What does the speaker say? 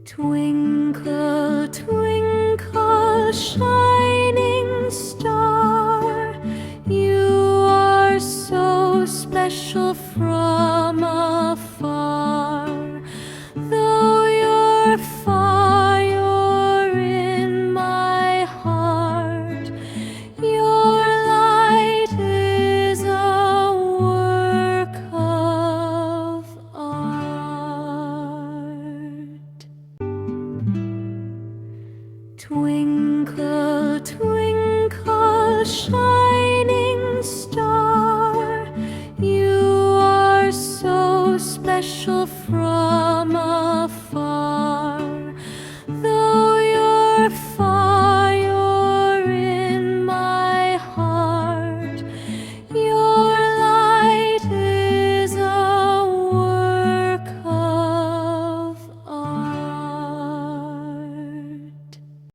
Twinkle, twinkle, shining star, you are so special from afar. Though you're far, you're in my heart. Your light is a work of art. Twinkle,